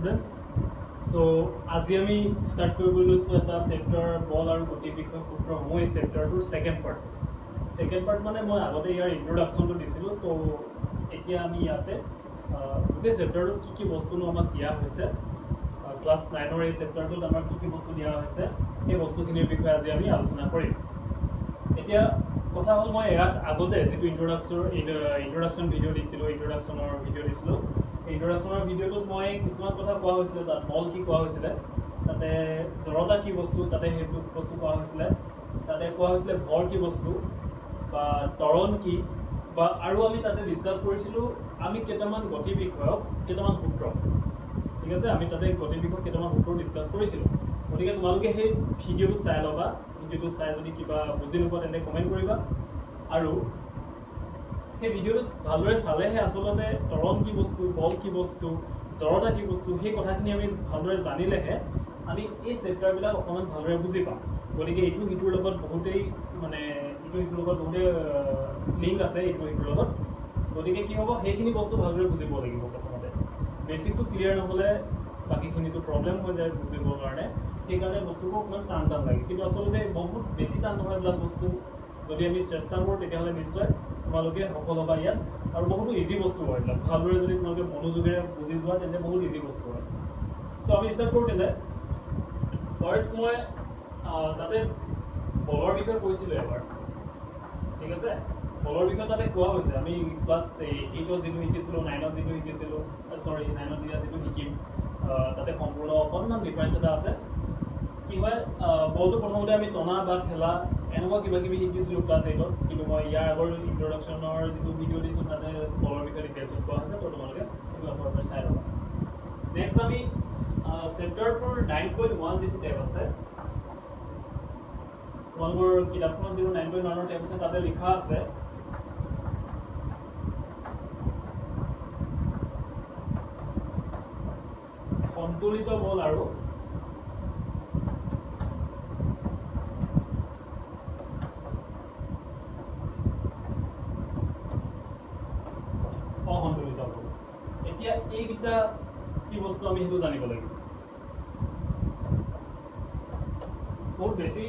students. So আজি আমি start কৰিব লৈছো এটা চেপ্টাৰ বল আৰু গতি বিষয়ক সূত্ৰসমূহ এই চেপ্টাৰটোৰ সেকেন্ড পাৰ্ট মানে মই আগতে ইয়াৰ ইন্ট্ৰোডাকচনটো দিছিলো তো এতিয়া আমি ইয়াতে গোটেই চেপ্টাৰটোত কি কি বস্তুনো আমাক দিয়া হৈছে ক্লাস 9 ৰ এই চেপ্টাৰটোত আমাক কি কি বস্তু দিয়া হৈছে এই বস্তুখিনিৰ বিষয়ে আজি আমি আলোচনা কৰিম এতিয়া কথা হ'ল মই ইয়াত আগতে যেটো ইন্ট্ৰোডাকচন ভিডিও দিছিলো ইন্ট্ৰোডাকচনৰ ভিডিওটোত মই কিছুমান কথা কোৱা হৈছিল তাত বল কি কোৱা হৈছিল তাতে জড়তা কি বস্তু তাতে হেতু বস্তু কোৱা হৈছিল তাতে কোৱা হৈছিল ভৰ কি বস্তু বা ত্বৰণ কি বা আৰু আমি তাতে ডিসকাস কৰিছিলো আমি কেইটামান গতি বিষয়ক কেইটামান সূত্ৰ ঠিক আছে আমি তাতে গতি বিষয়ক কেইটামান সূত্ৰ ডিসকাস কৰিছিলো গতিকে তোমালোকে সেই ভিডিওটো চাই লবা ভিডিওটো চাই যদি কিবা বুজি নোপোৱা তেন্তে কমেন্ট কৰিবা আৰু এই ভিডিওটো ভালদৰে চালেহে আসলতে ত্বৰণ কি বস্তু বল কি বস্তু জড়তা কি বস্তু সেই কথাখিনি আমি ভালদৰে জানিলেহে আমি এই চেপ্টাৰবিলাক অকমান ভালদৰে বুজি পাম গতিকে এইটো হিটোৰ লগত বহুতেই মানে এইটো হিটোৰ লগত বহুতে লিংক আছে এইটো হিটোৰ লগত গতিকে কি হ'ব সেইখিনি বস্তু ভালদৰে বুজিব লাগিব প্ৰথমতে বেসিকটো ক্লিয়াৰ নহলে বাকিখিনিটো প্ৰবলেম হৈ যায় বুজিবৰ কাৰণে সেইকাৰণে বস্তুবোৰ অকমান টান লাগে কিন্তু আসলতে বহুত বেছি টান নহয় এইবিলাক বস্তু যদি আমি চেষ্টা কৰোঁ তেতিয়াহ'লে নিশ্চয় তোমালোকে সফল হ'বা ইয়াত আৰু বহুত ইজি বস্তু হয় এইবিলাক ভালদৰে যদি তোমালোকে মনোযোগেৰে বুজি যোৱা তেন্তে বহুত ইজি বস্তু হয় সো আমি ষ্টাৰ্ট কৰোঁ তেন্তে ফাৰ্ষ্ট মই তাতে বলৰ বিষয়ে কৈছিলোঁ এবাৰ ঠিক আছে বলৰ বিষয়ে তাতে কোৱা হৈছে আমি ক্লাছ 8ত যিটো শিকিছিলোঁ 9ত যিটো শিকিছিলোঁ সৰি 9ত যিটো শিকিম তাতে সম্পূৰ্ণ অকণমান ডিফাৰেঞ্চ এটা আছে কি হয় বলটো প্ৰথমতে আমি টনা বা ঠেলা এনেকুৱা কিবা কিবি শিকিছিলোঁ ক্লাছ 8ত কিন্তু মই ইয়াৰ আগৰ ইন্ট্ৰোডাকচনৰ যিটো ভিডিঅ' দিছোঁ তাতে বলৰ বিষয়ে ডিটেইলছত কোৱা আছে তো তোমালোকে সেইটো আপোনালোকে চাই ল'বা নেক্সট আমি চেপ্টাৰটোৰ 9.1 যিটো টেব আছে তোমালোকৰ কিতাপখনত যিটো 9.1 টেব আছে তাতে লিখা আছে সন্তুলিত বল আৰু অসন্তুলিত বল এতিয়া এইকেইটা কি বস্তু আমি সেইটো জানিব লাগিব বহুত বেছি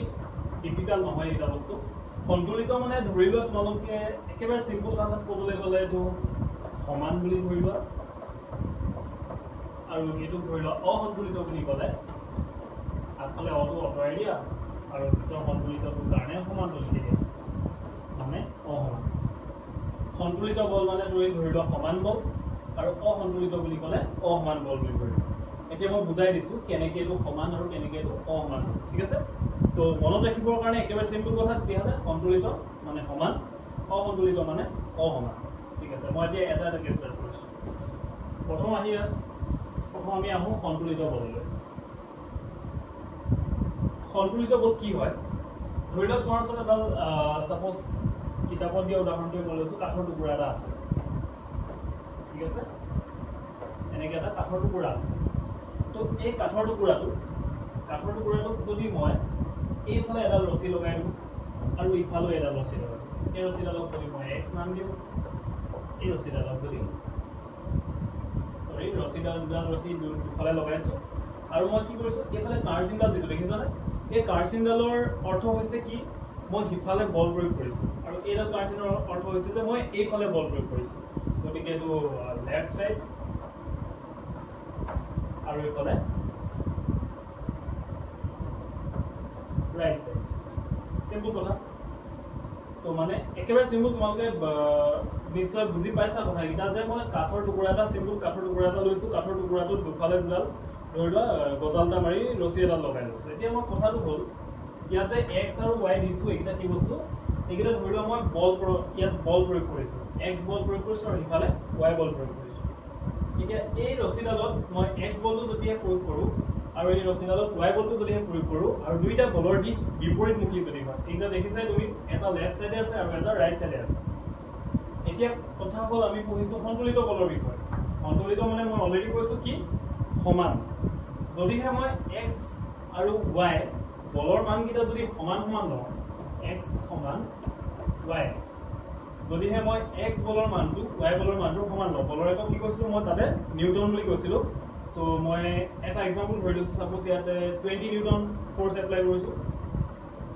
ডিফিকাল্ট নহয় এটা বস্তু সন্তুলিত মানে ধৰি লোৱা তোমালোকে একেবাৰে সিম্পল ভাষাত ক'বলৈ গ'লে এইটো সমান বুলি ধৰি লোৱা আৰু এইটো ধৰি লোৱা অসন্তুলিত বুলি ক'লে আগফালে অটো আঁতৰাই দিয়া আৰু পিছৰ সন্তুলিতটোৰ কাৰণে সমানটো লিখি দিয়া মানে অসমান সন্তুলিত বল মানে ধৰি লোৱা সমান বল আৰু অসন্তুলিত বুলি ক'লে অসমান বল বুলি ধৰি লোৱা এতিয়া মই বুজাই দিছোঁ কেনেকৈ এইটো সমান আৰু কেনেকৈ এইটো অসমান ঠিক আছে তো মনত ৰাখিবৰ কাৰণে একেবাৰে সিম্পল কথা তেতিয়াহ'লে সন্তুলিত মানে সমান অসন্তুলিত মানে অসমান ঠিক আছে মই এতিয়া এটা ষ্টাৰ্ট কৰিছোঁ প্ৰথম আমি আহোঁ সন্তুলিত বললৈ সন্তুলিত বল কি হয় ধৰি লওক তোমাৰ ওচৰত এডাল ছাপ'জ কিতাপত দিয়া উদাহৰণটোৱে মই লৈছোঁ কাঠৰ টুকুৰা এটা আছে ঠিক আছে এনেকৈ এটা কাঠৰ টুকুৰা আছে তো এই কাঠৰ টুকুৰাটোক যদি মই এইফালে এডাল ৰছী লগাই দিওঁ আৰু ইফালেও এডাল ৰছী লগাই দিওঁ এই ৰছীডালক যদি মই এক্স নাম দিওঁ এই ৰছীডালক যদি ৰছী দুফালে লগাইছোঁ আৰু মই কি কৰিছোঁ এইফালে কাৰ্চিনডাল দিছোঁ দেখিছানে এই কাৰ্চিনডালৰ অৰ্থ হৈছে কি মই সিফালে বল প্ৰয়োগ কৰিছোঁ আৰু এইডাল কাৰ্চিনৰ অৰ্থ হৈছে যে মই এইফালে বল প্ৰয়োগ কৰিছোঁ গতিকে এইটো লেফ্ট চাইড আৰু এইফালে ৰাইট চাইড চিম্পল কথা তো মানে একেবাৰে চিম্পল তোমালোকে নিশ্চয় বুজি পাইছা কথাকেইটা যে মই কাঠৰ টুকুৰা এটা চিম্পল কাঠৰ টুকুৰা এটা লৈছোঁ কাঠৰ টুকুৰাটোত দুফালে দুডাল ধৰি লোৱা গজালটা মাৰি ৰছী এডাল লগাই লৈছোঁ এতিয়া মই কথাটো হ'ল ইয়াত যে এক্স আৰু ৱাই দিছোঁ এইকেইটা কি বস্তু এইকেইটা ধৰি লোৱা মই ইয়াত বল প্ৰয়োগ কৰিছোঁ এক্স বল প্ৰয়োগ কৰিছোঁ আৰু ইফালে ৱাই বল প্ৰয়োগ কৰিছোঁ এতিয়া এই ৰছীডালত মই এক্স বলটো যদিহে প্ৰয়োগ কৰোঁ আৰু এই ৰছীডালত ৱাই বলটো যদিহে প্ৰয়োগ কৰোঁ আৰু দুইটা বলৰ দিশ বিপৰীতমুখী যদি হয় এইকেইটা দেখিছাই তুমি এটা লেফ্ট চাইডে আছে আৰু এটা ৰাইট চাইডে আছে এতিয়া কথা হ'ল আমি পঢ়িছোঁ সন্তুলিত বলৰ বিষয়ে সন্তুলিত মানে মই অলৰেডি কৈছোঁ কি সমান যদিহে মই এক্স আৰু ৱাই বলৰ মানকেইটা যদি সমান লওঁ এক্স সমান ৱাই যদিহে মই এক্স বলৰ মানটো ৱাই বলৰ মানটো সমান লওঁ বলৰ একক কি কৈছিলোঁ মই তাতে নিউটন বুলি কৈছিলোঁ সো মই এটা এক্সাম্পল ধৰি লৈছো সাপোজ ইয়াতে 20 নিউটন ফোৰ্স এপ্লাই কৰিছো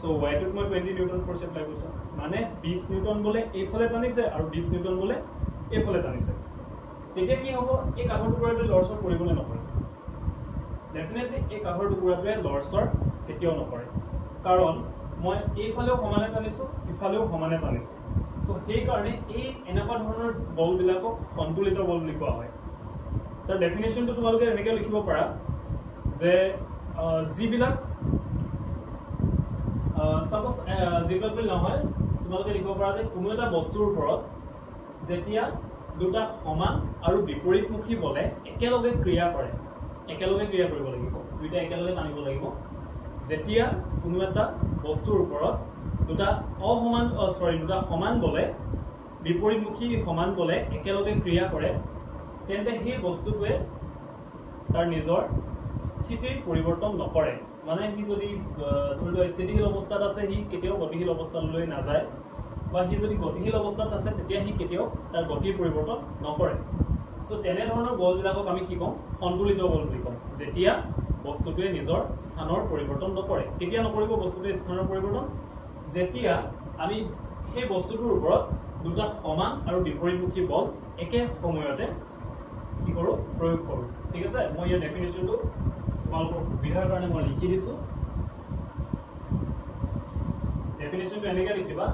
সো y টুত মই 20 নিউটন ফোৰ্স এপ্লাই কৰিছো মানে 20 নিউটন বলে এইফালে টানিছে আৰু 20 নিউটন বলে এইফালে টানিছে তেতিয়া কি হ'ব এই কাঠৰ টুকুৰাটো লৰছৰ পৰিবনে নপৰে ডেফিনেটলি এই কাঠৰ টুকুৰাটোৱে লৰছৰ কেতিয়াও নপৰে কাৰণ মই এইফালেও সমানে টানিছো ইফালেও সমানে টানিছো সো সেই কাৰণে এই এনেকুৱা ধৰণৰ বল বিলাকক সন্তুলিত বল বুলি কোৱা হয় তাৰ ডেফিনেশনটো তোমালোকে এনেকৈ লিখিব পাৰা যে যিবিলাক সাপোজ যিবিলাক বুলি নহয় তোমালোকে লিখিব পাৰা যে কোনো এটা বস্তুৰ ওপৰত যেতিয়া দুটা সমান আৰু বিপৰীতমুখী বলে একেলগে ক্ৰিয়া কৰিব লাগিব দুইটা একেলগে টানিব লাগিব যেতিয়া কোনো এটা বস্তুৰ ওপৰত দুটা সমান বলে বিপৰীতমুখী সমান বলে একেলগে ক্ৰিয়া কৰে তেন্তে সেই বস্তুটোৱে তাৰ নিজৰ স্থিতিৰ পৰিৱৰ্তন নকৰে মানে সি যদি ধৰি লোৱা স্থিতিশীল অৱস্থাত আছে সি কেতিয়াও গতিশীল অৱস্থালৈ নাযায় বা সি যদি গতিশীল অৱস্থাত আছে তেতিয়া সি কেতিয়াও তাৰ গতিৰ পৰিৱৰ্তন নকৰে সো তেনে ধৰণৰ বলবিলাকক আমি কি কওঁ সন্তুলিত বল বুলি কওঁ যেতিয়া বস্তুটোৱে নিজৰ স্থানৰ পৰিৱৰ্তন নকৰে কেতিয়া নকৰিব বস্তুটোৱে স্থানৰ পৰিৱৰ্তন যেতিয়া আমি সেই বস্তুটোৰ ওপৰত দুটা সমান আৰু বিপৰীতমুখী বল একে সময়তে কি কৰো প্ৰয়োগ কৰো ঠিক আছে মই ইয়াৰ ডেফিনেশনটো তোমালোকৰ সুবিধাৰ কাৰণে মই লিখি দিছো ডেফিনেশনটো এনেকৈ লিখিবা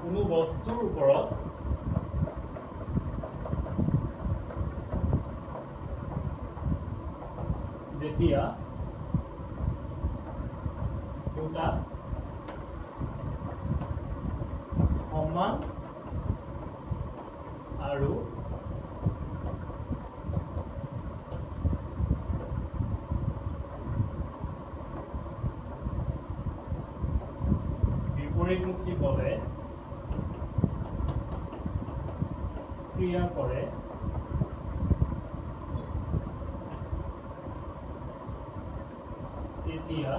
কোনো বস্তুৰ ওপৰত যেতিয়া দুটা সমান আৰু বিপৰীতমুখী বলে ক্ৰিয়া কৰে তেতিয়া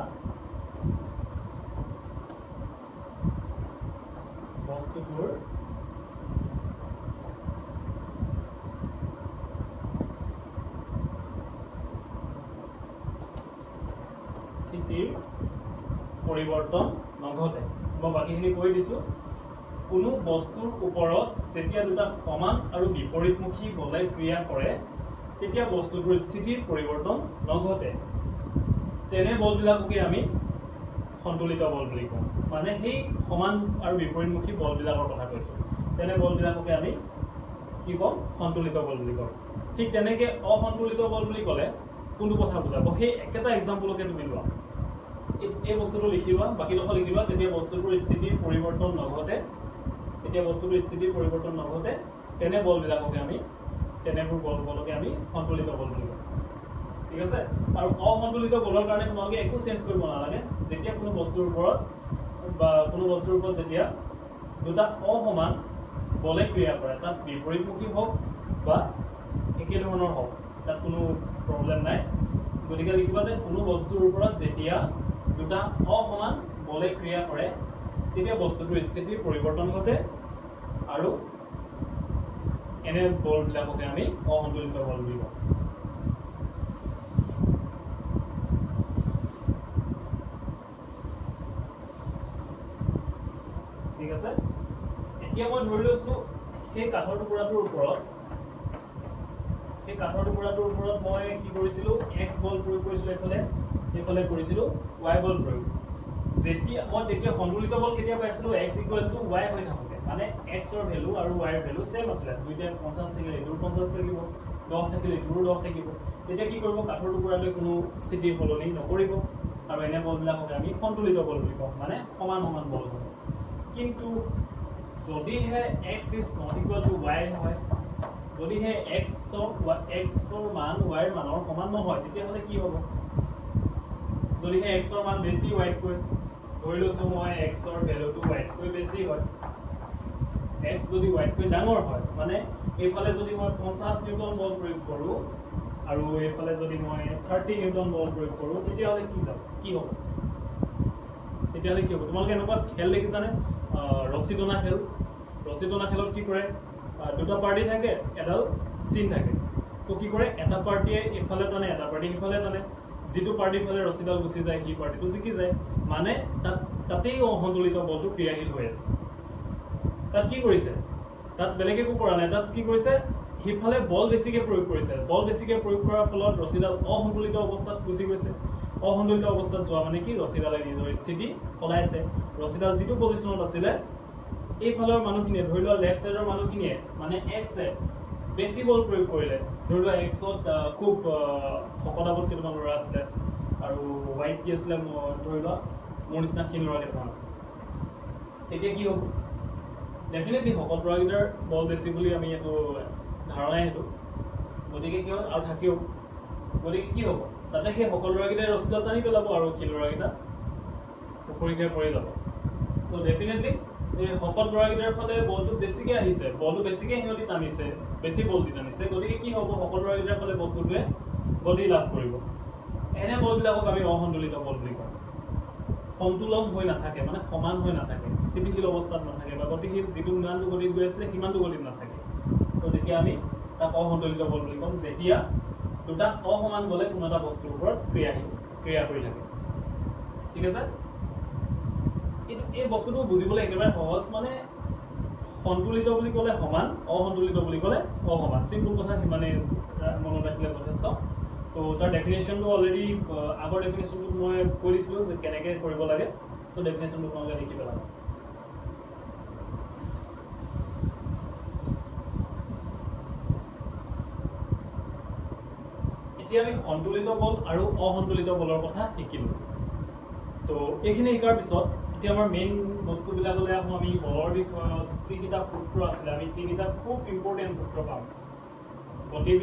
বস্তুটোৰ স্থিতিৰ পৰিৱৰ্তন নঘটে মই বাকীখিনি কৈ দিছো কোনো বস্তুৰ ওপৰত যেতিয়া দুটা সমান আৰু বিপৰীতমুখী বলে ক্ৰিয়া কৰে তেতিয়া বস্তুটোৰ স্থিতিৰ পৰিৱৰ্তন নঘটে তেনে বলবিলাককে আমি সন্তুলিত বল বুলি কওঁ মানে সেই সমান আৰু বিপৰীতমুখী বলবিলাকৰ কথা কৈছো তেনে বলবিলাককে আমি কি কওঁ সন্তুলিত বল বুলি কওঁ ঠিক তেনেকে অসন্তুলিত বল বুলি ক'লে কোনটো কথা বুজাব সেই একেটা এক্সাম্পলকে তুমি লোৱা এই বস্তুটো লিখিবা বাকীডোখৰ লিখিবা তেতিয়া বস্তুটোৰ স্থিতিৰ পৰিৱৰ্তন নঘটে তেনে বলবিলাককে আমি তেনেবোৰ বলকে আমি সন্তুলিত বল বুলি কওঁ ঠিক আছে আৰু অসন্তুলিত বলৰ কাৰণে তোমালোকে একো চেঞ্জ কৰিব নালাগে যেতিয়া কোনো বস্তুৰ ওপৰত যেতিয়া দুটা অসমান বলে ক্ৰিয়া কৰে তাত বিপৰীতমুখী হওক বা একেধৰণৰ হওক তাত কোনো প্ৰব্লেম নাই গতিকে লিখিবা যে কোনো বস্তুৰ ওপৰত যেতিয়া দুটা অসমান বলে ক্ৰিয়া কৰে তেতিয়া বস্তুটোৰ স্থিতিৰ পৰিৱৰ্তন ঘটে আৰু এনে বলবিলাককে আমি অসন্তুলিত বল বুলি কওঁ ঠিক আছে এতিয়া মই ধৰি লৈছো সেই কাঠৰ টুকুৰাটোৰ ওপৰত মই কি কৰিছিলো x বল প্ৰয়োগ কৰিছিলো এইফালে কৰিছিলো y বল প্ৰয়োগ যেতিয়া মই তেতিয়া সন্তুলিত বল কেতিয়া পাইছিলো x = y হৈ থাকে মানে x ৰ ভ্যালু আৰু y ৰ ভ্যালু সেম আছিল দুইটা 50 থাকিলে ইটোৰ 50 থাকিব 10 থাকিলে ইটোৰ 10 থাকিব তেতিয়া কি কৰিব কাঠৰ টুকুৰাটোৱে কোনো স্থিতি সলনি নকৰিব আৰু এনে বলবিলাকক আমি সন্তুলিত বল বুলি কওঁ মানে সমান বল হ'ব কিন্তু যদিহে x is not equal to y হয় যদিহে x ৰ মান y ৰ মানৰ সমান নহয় তেতিয়াহ'লে কি হ'ব যদিহে x ৰ মান বেছি y তকৈ ধৰি লৈছো মই x ৰ ভ্যালুটো y তকৈ বেছি হয় x যদি y তকৈ ডাঙৰ হয় মানে এইফালে যদি মই 50 নিউটন বল প্ৰয়োগ কৰো আৰু এইফালে যদি মই 30 নিউটন বল প্ৰয়োগ কৰো তেতিয়াহ'লে কি হ'ব তোমালোকে এনেকুৱা খেল দেখিছানে ৰছী টনা খেল ৰছী টনা খেলত কি কৰে দুটা পাৰ্টি থাকে এডাল চিন থাকে তো কি কৰে এটা পাৰ্টিয়ে এফালে টানে এটা পাৰ্টি সিফালে টানে যিটো পাৰ্টিৰ ফালে ৰছীডাল গুচি যায় সেই পাৰ্টিটো জিকি যায় মানে তাতেই অসন্তুলিত বলটো ক্ৰিয়াশীল হৈ আছে তাত কি কৰিছে তাত বেলেগ একো কৰা নাই তাত কি কৰিছে সিফালে বল বেছিকৈ প্ৰয়োগ কৰিছে বল বেছিকৈ প্ৰয়োগ কৰাৰ ফলত ৰছীডাল অসন্তুলিত অৱস্থাত গুচি গৈছে অসন্তুলিত অৱস্থাত যোৱা মানে কি ৰছীডালে নিজৰ স্থিতি সলাইছে ৰছীডাল যিটো পজিশ্যনত আছিলে এইফালৰ মানুহখিনিয়ে ধৰি লোৱা লেফ্ট ছাইডৰ মানুহখিনিয়ে মানে এক্সে বেছি বল প্ৰয়োগ কৰিলে ধৰি লোৱা এক্সত খুব শকতাৱত কেইটামান ল'ৰা আছিলে আৰু হোৱাইট কি আছিলে ধৰি লোৱা মোৰ নিচিনা ক্ষীণ ল'ৰা কেইটামান আছিলে তেতিয়া কি হ'ব ডেফিনেটলি শকত ল'ৰাকেইটাৰ বল বেছি বুলি আমি এইটো ধাৰণাই সেইটো গতিকে কি হ'ল আৰু থাকিও গতিকে কি হ'ব তাতে সেই শকত ল'ৰাকেইটাই ৰছীডাল টানি পেলাব আৰু ক্ষীণ ল'ৰাকেইটা পুখুৰীকৈ পৰি যাব চ' ডেফিনেটলি এই শকত ল'ৰাকেইটাৰ ফালে বলটো বেছিকৈ আহিছে বলটো বেছিকৈ সিহঁতি টানিছে বেছি বল দি টানিছে গতিকে কি হ'ব শকত ল'ৰাকেইটাৰ ফালে বস্তুটোৱে গতি লাভ কৰিব এনে বলবিলাকক আমি অসন্তুলিত বল বুলি কওঁ সন্তুলন হৈ নাথাকে মানে সমান হৈ নাথাকে স্থিতিশীল অৱস্থাত নাথাকে বা গতিশীল যিটো ইমানটো গতিত গৈ আছিলে সিমানটো গতিত নাথাকে তো তেতিয়া আমি তাক অসন্তুলিত বল বুলি ক'ম যেতিয়া দুটা অসমান বলে কোনো এটা বস্তুৰ ওপৰত ক্ৰিয়া কৰি থাকে ঠিক আছে এই বস্তুটো বুজিবলৈ একেবাৰে সহজ মানে সন্তুলিত বুলি ক'লে সমান অসন্তুলিত বুলি ক'লে অসমান চিম্পল কথা সিমানেই মনত ৰাখিলে যথেষ্ট তো তাৰ ডেফিনেশ্যনটো অলৰেডি আগৰ ডেফিনেশ্যনটো মই কৈ দিছিলোঁ যে কেনেকৈ কৰিব লাগে তো ডেফিনেশ্যনটো তোমালোকে লিখি পেলাবা এতিয়া আমি সন্তুলিত বল আৰু অসন্তুলিত বলৰ কথা শিকিলোঁ তো এইখিনি শিকাৰ পিছত এতিয়া আমাৰ মেইন বস্তুবিলাকলৈ আহোঁ আমি বলৰ বিষয়ত যিকেইটা সূত্ৰ আছিলে আমি তিনিটা খুব ইম্পৰ্টেণ্ট সূত্ৰ পাম গতি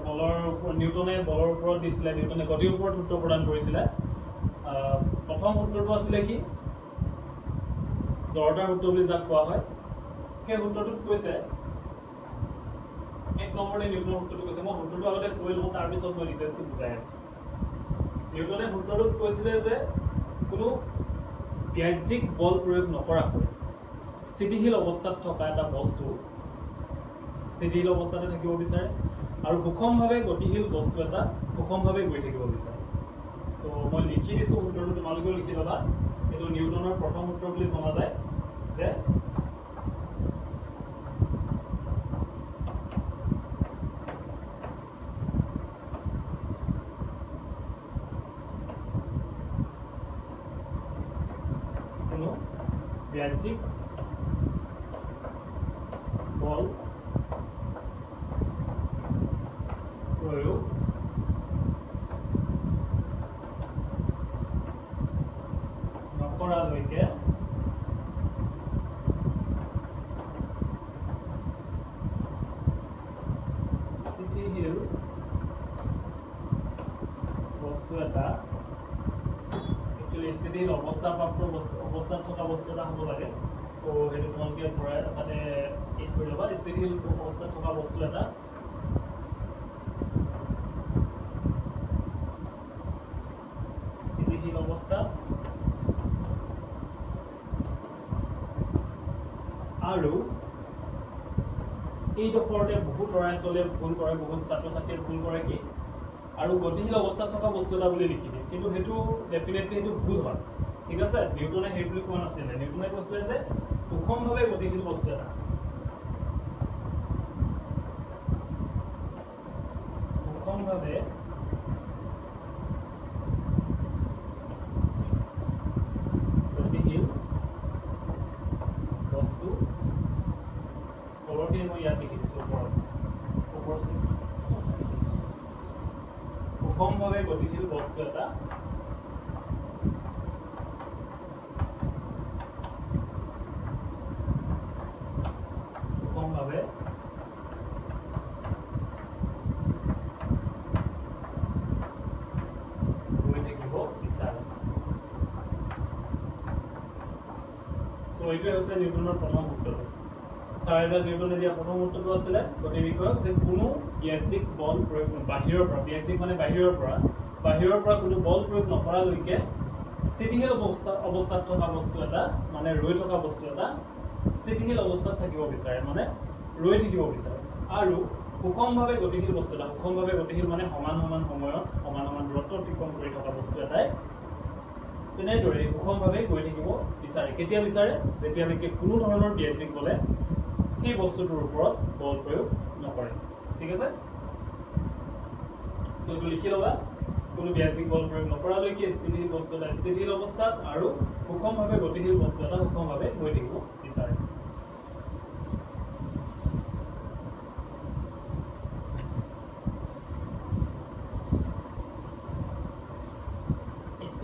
বলৰ নিউটনে বলৰ ওপৰত দিছিলে নিউটনে গতিৰ ওপৰত সূত্ৰ প্ৰদান কৰিছিলে প্ৰথম সূত্ৰটো আছিলে কি জড়তাৰ সূত্ৰ বুলি যাক কোৱা হয় সেই সূত্ৰটোত কৈছে এক নম্বৰতে নিউটনৰ সূত্ৰটো কৈছে মই সূত্ৰটো আগতে কৈ লওঁ তাৰপিছত মই ডিটেইলছ বুজাই আছোঁ নিউটনে সূত্ৰটোত কৈছিলে যে কোনো বাহ্যিক বল প্ৰয়োগ নকৰাকৈ স্থিতিশীল অৱস্থাত থকা এটা বস্তু স্থিতিশীল অৱস্থাতে থাকিব বিচাৰে আৰু সুষমভাৱে গতিশীল বস্তু এটা সুষমভাৱে গৈ থাকিব বিচাৰে তো মই লিখি দিছোঁ সূত্ৰটো তোমালোকেও লিখি ল'বা এইটো নিউটনৰ প্ৰথম সূত্ৰ বুলি জনা যায় যে বাহ্যিক বল প্ৰয়োগ নকৰালৈকে স্থিতিশীল বস্তু এটা স্থিতিশীল অৱস্থাপ্ৰাপ্ত অৱস্থাত থকা বস্তু এটা হ'ব লাগে তো সেইটো তোমালোকে ভৰাই মানে এই কৰি ল'বা স্থিতিশীল অৱস্থাত থকা বস্তু এটা স্থিতিশীল অৱস্থা আৰু এইডোখৰতে বহুত ল'ৰাই ছোৱালীয়ে ভুল কৰে বহুত ছাত্ৰ ছাত্ৰীয়ে ভুল কৰে কি আৰু গতিশীল অৱস্থাত থকা বস্তু এটা বুলি লিখি দিয়ে কিন্তু সেইটো ডেফিনেটলি সেইটো ভুল হয় ঠিক আছে নিউটনে সেই বুলি কোৱা নাছিলে নিউটনে কৈছিলে যে সুষমভাৱে গতিশীল বস্তু এটা সুষমভাৱে গতিশীল বস্তু তলৰখিনি মই ইয়াত লিখি দিছোঁ ওপৰত সুষমভাৱে গতিশীল বস্তু এটা সুষমভাৱে গৈ থাকিব বিচাৰে চ' এইটোৱে হৈছে নিউটনৰ প্ৰথম সূত্ৰটো চাৰ আইজাক নিউটনে দিয়া প্ৰথম সূত্ৰটো আছিলে গতি বিষয়ক যে কোনো বাহ্যিক বল প্ৰয়োগ বাহিৰৰ পৰা বাহ্যিক মানে বাহিৰৰ পৰা কোনো বল প্ৰয়োগ নকৰালৈকে স্থিতিশীল অৱস্থাত থকা বস্তু এটা মানে ৰৈ থকা বস্তু এটা স্থিতিশীল অৱস্থাত থাকিব বিচাৰে মানে ৰৈ থাকিব বিচাৰে আৰু সুষমভাৱে গতিশীল বস্তু এটা সুষমভাৱে গতিশীল মানে সমান সমান সময়ত সমান সমান দূৰত্ব অতিক্ৰম কৰি থকা বস্তু এটাই তেনেদৰে সুষমভাৱে গৈ থাকিব বিচাৰে কেতিয়া বিচাৰে যেতিয়ালৈকে কোনো ধৰণৰ ব্যজিক বলে সেই বস্তুটোৰ ওপৰত বল প্ৰয়োগ নকৰে ঠিক আছে সো এইটো লিখি ল'বা কোনো ব্যজিক বল প্ৰয়োগ নকৰালৈকে স্থিতিশীল বস্তু এটা স্থিতিশীল অৱস্থাত আৰু সুষমভাৱে গতিশীল বস্তু এটা সুষমভাৱে গৈ থাকিব বিচাৰে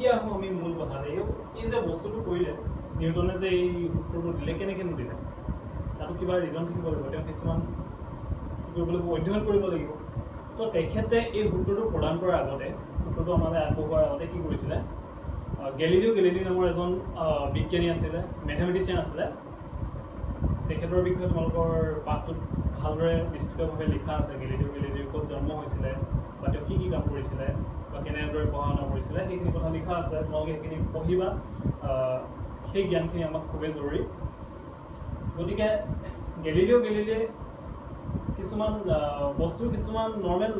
এতিয়া আমি মূল কথা এই যে বস্তুটো কৰিলে নিউটনে যে এই সূত্ৰটো দিলে কেনেকৈ দিলে তাতো কিবা ৰিজন থাকিব লাগিব তেওঁ কিছুমান অধ্যয়ন কৰিব লাগিব তো তেখেতে এই সূত্ৰটো প্ৰদান কৰাৰ আগতে সূত্ৰটো আমালৈ আগবঢ়োৱাৰ আগতে কি কৰিছিলে গেলিলিও গেলিলি নামৰ এজন বিজ্ঞানী আছিলে মেথমেটিচিয়ান আছিলে তেখেতৰ বিষয়ে তোমালোকৰ পাঠটোত ভালদৰে বিস্তৃতভাৱে লিখা আছে গেলিলিও গেলিলিৰ ক'ত জন্ম হৈছিলে বা তেওঁ কি কাম কৰিছিলে বা কেনেদৰে পঢ়া শুনা কৰিছিলে সেইখিনি কথা লিখা আছে তোমালোকে সেইখিনি পঢ়িবা সেই জ্ঞানখিনি আমাক খুবেই জৰুৰী গতিকে গেলিলিও গেলিলিয়ে কিছুমান বস্তু কিছুমান নৰ্মেল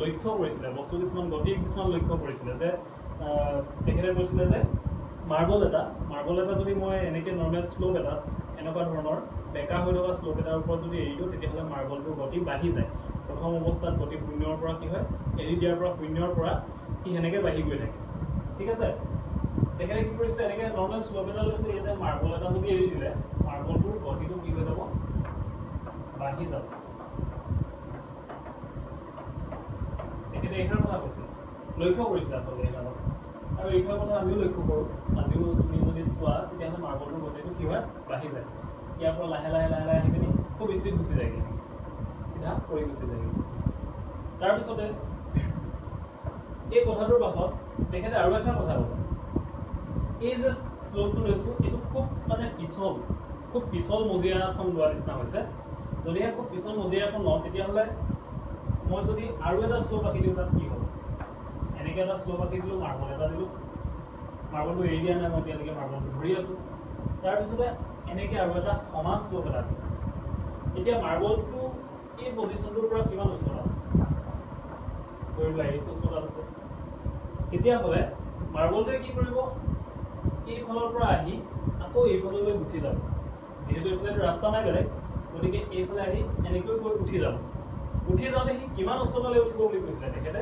লক্ষ্য কৰিছিলে বস্তু কিছুমান গতি কিছুমান লক্ষ্য কৰিছিলে যে তেখেতে কৈছিলে যে মাৰ্বল এটা যদি মই এনেকৈ নৰ্মেল শ্লোপ এটাত এনেকুৱা ধৰণৰ বেকা হৈ থকা শ্লোপ এটাৰ ওপৰত যদি এৰি দিওঁ তেতিয়াহ'লে মাৰ্বলটোৰ গতি বাঢ়ি যায় প্ৰথম অৱস্থাত গতি শূন্যৰ পৰা কি হয় এৰি দিয়াৰ পৰা শূন্যৰ পৰা সি সেনেকৈ বাঢ়ি গৈ থাকে ঠিক আছে তেখেতে কি কৰিছিলে এনেকৈ নৰ্মেল শ্লোপ এটা লৈছিলে ইয়াতে মাৰ্বল এটা যদি এৰি দিলে মাৰ্বলটোৰ গতিটো কি হৈ যাব বাঢ়ি যাব তেখেতে এইষাৰ কথা কৈছিল লক্ষ্য কৰিছিলে আচলতে এইষাৰত আৰু এইষাৰ কথা আমিও লক্ষ্য কৰোঁ আজিও তুমি যদি চোৱা তেতিয়াহ'লে মাৰ্বলটোৰ গতিটো কি হয় বাঢ়ি যায় ইয়াৰ পৰা লাহে লাহে লাহে লাহে আহি পিনি খুব স্পীড গুচি যায়গৈ চিধা পৰি গুচি যায়গৈ তাৰপিছতে এই কথাটোৰ পাছত তেখেতে আৰু এটা কথা ক'লে এই যে শ্লোকটো লৈছোঁ এইটো খুব মানে খুব পিছল মজিয়া এখন লোৱাৰ নিচিনা হৈছে যদিহে খুব পিছল মজিয়া এখন লওঁ তেতিয়াহ'লে মই যদি আৰু এটা শ্লোক আঁকি দিওঁ তাত কি হ'ব এনেকৈ এটা শ্লোক আঁকি দিলোঁ মাৰ্বল এটা দিলোঁ মাৰ্বলটো এৰি দিয়া নাই মই এতিয়ালৈকে মাৰ্বলটো ধৰি আছোঁ তাৰপিছতে এনেকৈ আৰু এটা সমান শ্লোক এটা দিওঁ এতিয়া মাৰ্বলটো এই পজিশ্যনটোৰ পৰা কিমান ওচৰত আছে ধৰি লোৱা এই ওচৰত আছে তেতিয়াহ'লে মাৰ্বলটোৱে কি কৰিব এইফালৰ পৰা আহি আকৌ এইফাললৈ গুচি যাব যিহেতু এইফালে ৰাস্তা নাই বেলেগ গতিকে এইফালে আহি এনেকৈ গৈ উঠি যাওঁতে সি কিমান উচ্চতালৈ উঠিব বুলি কৈছিলে তেখেতে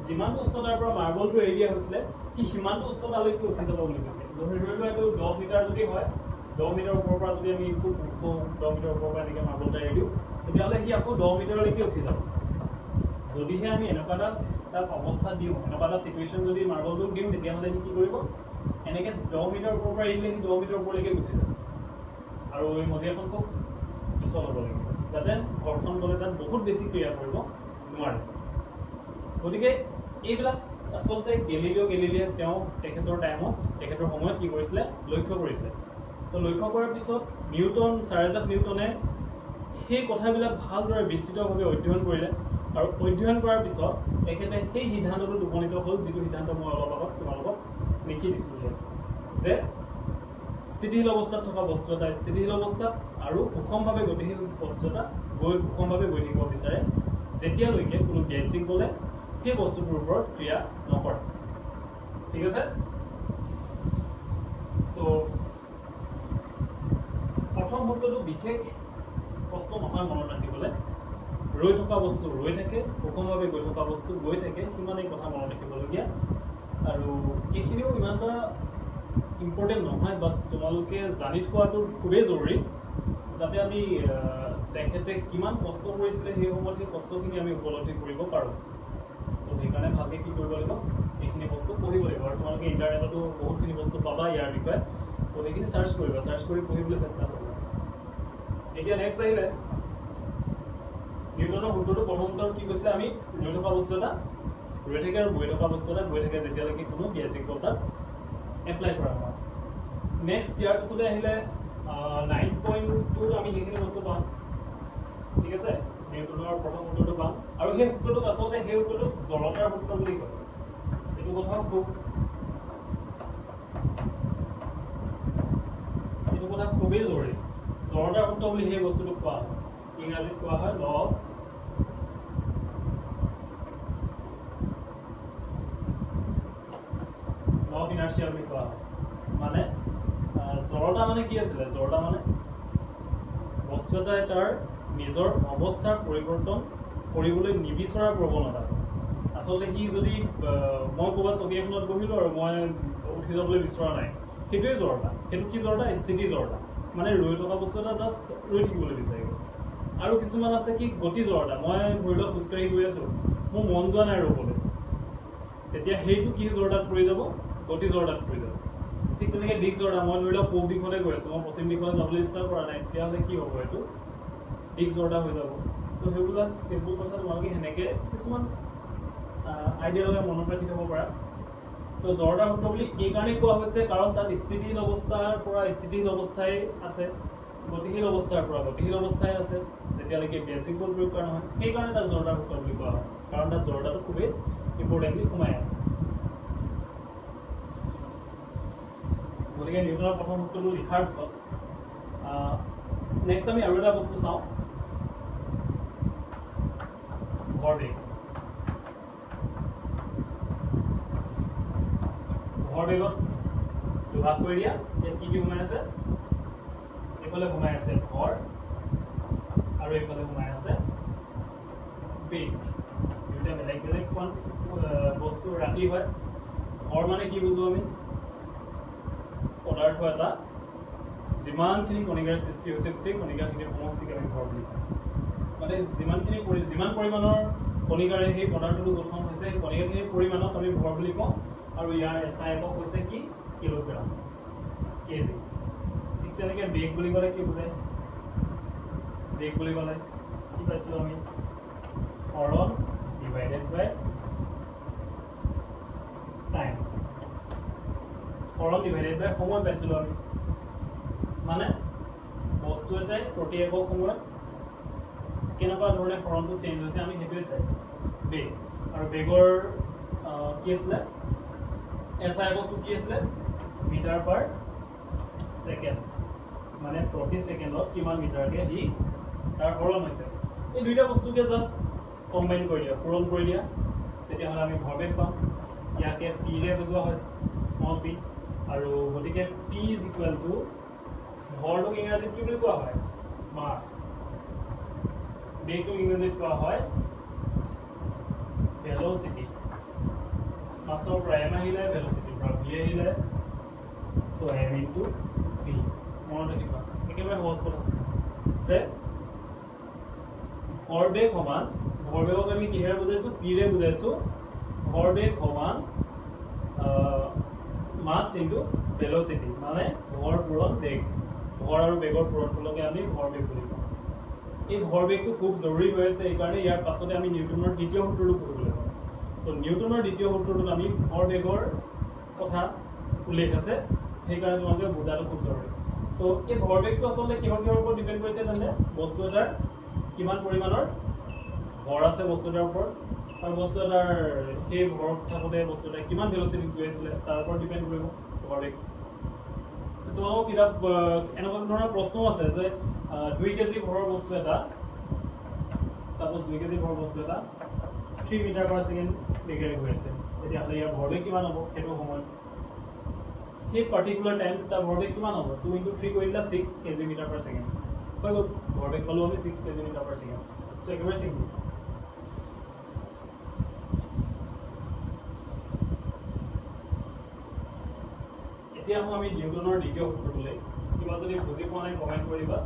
যিমানটো উচ্চতাৰ পৰা মাৰ্বলটো এৰি দিয়া হৈছিলে সি সিমানটো উচ্চতালৈকে উঠি যাব বুলি কৈছিলে ধৰি লোৱা এইটো 10 মিটাৰ যদি হয় 10 মিটাৰ ওপৰৰ পৰা যদি আমি খুব 10 মিটাৰ ওপৰৰ পৰা এনেকৈ মাৰ্বল এটা এৰি দিওঁ তেতিয়াহ'লে সি আকৌ 10 মিটাৰলৈকে উঠি যাব যদিহে আমি এনেকুৱা এটা অৱস্থা দিওঁ এনেকুৱা এটা চিটুৱেশ্যন যদি মাৰ্বলটোক দিওঁ তেতিয়াহ'লে সি কি কৰিব এনেকৈ 10 মিটাৰ ওপৰৰ পৰা এৰিলে সি 10 মিটাৰ ওপৰলৈকে গুচি যাব আৰু এই মজিয়াখন খুব পিছল হ'ব লাগিব যাতে ঘৰখন গ'লে তাত বহুত বেছি ক্ৰিয়া কৰিব নোৱাৰে গতিকে এইবিলাক আচলতে গেলিলিও গেলিলিয়ে তেওঁ তেখেতৰ সময়ত কি কৰিছিলে লক্ষ্য কৰিছিলে তো লক্ষ্য কৰাৰ পিছত ছাৰ আইজাক নিউটনে সেই কথাবিলাক ভালদৰে বিস্তৃতভাৱে অধ্যয়ন কৰিলে আৰু অধ্যয়ন কৰাৰ পিছত তেখেতে সেই সিদ্ধান্তটোত উপনীত হ'ল যিটো সিদ্ধান্ত মই অলপ আগত তোমালোকক লিখি দিছিলোঁ যে স্থিতিশীল অৱস্থাত থকা বস্তু এটা স্থিতিশীল অৱস্থাত আৰু সুষমভাৱে গতিশীল বস্তু এটা সুষমভাৱে গৈ থাকিব বিচাৰে যেতিয়ালৈকে কোনো ব্যজিক বলে সেই বস্তুটোৰ ওপৰত ক্ৰিয়া নকৰে ঠিক আছে চ' প্ৰথম সূত্ৰটো বিশেষ কষ্ট নহয় মনত ৰাখিবলৈ ৰৈ থকা বস্তু ৰৈ থাকে সুষমভাৱে গৈ থকা বস্তু গৈ থাকে সিমানেই কথা মনত ৰাখিবলগীয়া আৰু এইখিনিও ইমান এটা ইম্পৰ্টেণ্ট নহয় বাট তোমালোকে জানি থোৱাটো খুবেই জৰুৰী যাতে আমি তেখেতে কিমান কষ্ট কৰিছিলে সেই সময়ত সেই কষ্টখিনি আমি উপলব্ধি কৰিব পাৰোঁ তো সেইকাৰণে ভালকৈ কি কৰিব লাগিব এইখিনি বস্তু পঢ়িব লাগিব আৰু তোমালোকে ইণ্টাৰনেটতো বহুতখিনি বস্তু পাবা ইয়াৰ বিষয়ে তো সেইখিনি চাৰ্চ কৰিবা চাৰ্চ কৰি পঢ়িবলৈ চেষ্টা কৰিবা এতিয়া নেক্সট আহিলে নিউটনৰ সূত্ৰটো প্ৰথমতে কি কৈছিলে আমি ৰৈ থকা বস্তু এটা ৰৈ থাকে আৰু গৈ থকা বস্তু এটা গৈ থাকে যেতিয়ালৈকে কোনো ব্যজিক বল তাত এপ্লাই কৰা হয় নেক্সট ইয়াৰ পিছতে আহিলে 9.2 আমি সেইখিনি বস্তু পাম ঠিক আছে নিউটনৰ প্ৰথম সূত্ৰটো পাম আৰু সেই সূত্ৰটোক আচলতে সেই সূত্ৰটোক জড়তাৰ সূত্ৰ বুলি কয় এইটো কথা খুবেই জৰুৰী জড়তাৰ সূত্ৰ বুলি সেই বস্তুটোক কোৱা হয় ইংৰাজীত কোৱা হয় ল অফ ইনাৰ্চিয়া বুলি কোৱা হয় মানে জড়তা মানে কি আছিলে জড়তা মানে বস্তু এটাই তাৰ নিজৰ অৱস্থাৰ পৰিৱৰ্তন কৰিবলৈ নিবিচৰাৰ প্ৰৱণতা আচলতে সি যদি মই ক'ৰবাত চকী এখনত বহিলোঁ আৰু মই উঠি যাবলৈ বিচৰা নাই সেইটোৱে জড়তা সেইটো কি জড়তা স্থিতি জড়তা মানে ৰৈ থকা বস্তু এটা জাষ্ট ৰৈ থাকিবলৈ বিচাৰিব আৰু কিছুমান আছে কি গতি জড়তা মই ধৰি লওক খোজকাঢ়ি গৈ আছোঁ মোৰ মন যোৱা নাই ৰ'বলৈ তেতিয়া সেইটো কি জড়তাত পৰি যাব গতি জড়তাত পৰি যাব ঠিক তেনেকৈ দিশ জড়তা মই ধৰি লওক পূব দিশলৈ গৈ আছোঁ মই পশ্চিম দিশলৈ যাবলৈ ইচ্ছা কৰা নাই তেতিয়াহ'লে কি হ'ব এইটো দিশ জড়তা হৈ যাব তো সেইবিলাক চিম্পুল কথা তোমালোকে সেনেকৈ কিছুমান আইডিয়া লগাই মনত ৰাখি থ'ব পাৰা তো জড়তাৰ সূত্ৰ বুলি এইকাৰণেই কোৱা হৈছে কাৰণ তাত স্থিতিশীল অৱস্থাৰ পৰা স্থিতিশীল অৱস্থাই আছে গতিশীল অৱস্থাৰ পৰা গতিশীল অৱস্থাই আছে যেতিয়ালৈকে বেঞ্চিং বল প্ৰয়োগ কৰা নহয় সেইকাৰণে তাত জড়তাৰ সূত্ৰ বুলি কোৱা হয় কাৰণ তাত জড়তাটো খুবেই ইম্পৰ্টেণ্টলি সোমাই আছে গতিকে নিউটনৰ প্ৰথম সূত্ৰটো লিখাৰ পিছত নেক্সট আমি আৰু এটা বস্তু চাওঁ ভৰবেগ ভৰবেগত দুভাগ কৰি দিয়া ইয়াত কি কি সোমাই আছে এইফালে সোমাই আছে ভৰ আৰু এইফালে সোমাই আছে বেগ দুটা বেলেগ বেলেগ বস্তু ৰাতি হয় ভৰ মানে কি বুজো আমি পদাৰ্থ এটা যিমানখিনি কণিকাৰ সৃষ্টি হৈছে গোটেই কণিকাখিনিৰ সমষ্টিক আমি ভৰ বুলি কওঁ মানে যিমান পৰিমাণৰ কণিকাৰে সেই পদাৰ্থটো গঠন হৈছে সেই কণিকাখিনিৰ পৰিমাণক আমি ভৰ বুলি কওঁ আৰু ইয়াৰ এছআই একক হৈছে কি কিলোগ্ৰাম কেজি ঠিক তেনেকৈ বেগ বুলি ক'লে কি বুজায় বেগ বুলি ক'লে কি পাইছিলোঁ আমি হৰণ ডিভাইডেড বাই টাইম হৰণ ডিভাইডেড বাই সময় পাইছিলোঁ আমি মানে বস্তু এটাই প্ৰতি একক সময়ত কেনেকুৱা ধৰণে হৰণটো চেঞ্জ হৈছে আমি সেইটোৱে চাইছোঁ বেগ আৰু বেগৰ কি আছিলে এছআই এককটো কি আছিলে মিটাৰ পাৰ ছেকেণ্ড মানে প্ৰতি ছেকেণ্ডত কিমান মিটাৰকৈ সি তাৰ হৰণ হৈছে এই দুইটা বস্তুকে জাষ্ট কম্বাইন কৰি দিয়া পূৰণ কৰি দিয়া তেতিয়াহ'লে আমি ভৰবেগ পাম ইয়াকে পিৰে বুজোৱা হয় স্মল পি আৰু গতিকে পি ইজ ইকুৱেল টু ভৰটোক ইংৰাজীত কি বুলি কোৱা হয় মাছ বেগটোক ইংৰাজীত কোৱা হয় ভেল'চিটি মাছৰ পৰা এম আহিলে ভেল'চিটিৰ পৰা ভি আহিলে চ' এম ইনটু ভি মনত ৰাখিবা একেবাৰে সহজ কথা যে ভৰবেগ সমান ভৰবেগক আমি কিহেৰে বুজাইছোঁ পিৰে বুজাইছোঁ ভৰবেগ সমান মাছ ইনটু ভেল'চিটি মানে ভৰ পূৰণ বেগ ভৰ আৰু বেগৰ পূৰণটোলৈকে আমি ভৰবেগ বুলি কওঁ এই ভৰবেগটো খুব জৰুৰী হৈ আছে এইকাৰণে ইয়াৰ পাছতে আমি নিউটনৰ দ্বিতীয় সূত্ৰটো পঢ়িবলৈ পাওঁ চ' নিউটনৰ দ্বিতীয় সূত্ৰটোত আমি ভৰবেগৰ কথা উল্লেখ আছে সেইকাৰণে তোমালোকে বুজাটো খুব জৰুৰী চ' এই ভৰবেগটো আচলতে কিহৰ ওপৰত ডিপেণ্ড কৰিছে তেন্তে বস্তু এটাৰ কিমান পৰিমাণৰ ভৰ আছে বস্তু এটাৰ ওপৰত আৰু বস্তু এটাৰ সেই ভৰত থাকোঁতে বস্তু এটা কিমান ভেল'চিটিত গৈ আছিলে তাৰ ওপৰত ডিপেণ্ড কৰিব ভৰবেগ তোমালোকৰ কিতাপ এনেকুৱা ধৰণৰ প্ৰশ্নও আছে যে 2 কেজি ভৰৰ বস্তু এটা চাপ'জ 2 কেজি ভৰৰ বস্তু এটা 3 মিটাৰ পাৰ ছেকেণ্ড বেগেৰে গৈ আছে তেতিয়াহ'লে ইয়াৰ ভৰবেগ কিমান হ'ব সেইটো সময়ত সেই পাৰ্টিকুলাৰ টাইম তাৰ ভৰবেগ কিমান হ'ব 2 × 3 কৰি দিলে 6 কেজি মিটাৰ পাৰ ছেকেণ্ড হৈ গ'ল ভৰবেগ পালোঁ আমি 6 কেজি মিটাৰ পাৰ ছেকেণ্ড চ' একেবাৰে চিম্পল এতিয়া আহোঁ আমি নিউটনৰ দ্বিতীয় সূত্ৰটোলৈ কিবা যদি বুজি পোৱা নাই কমেণ্ট কৰিবা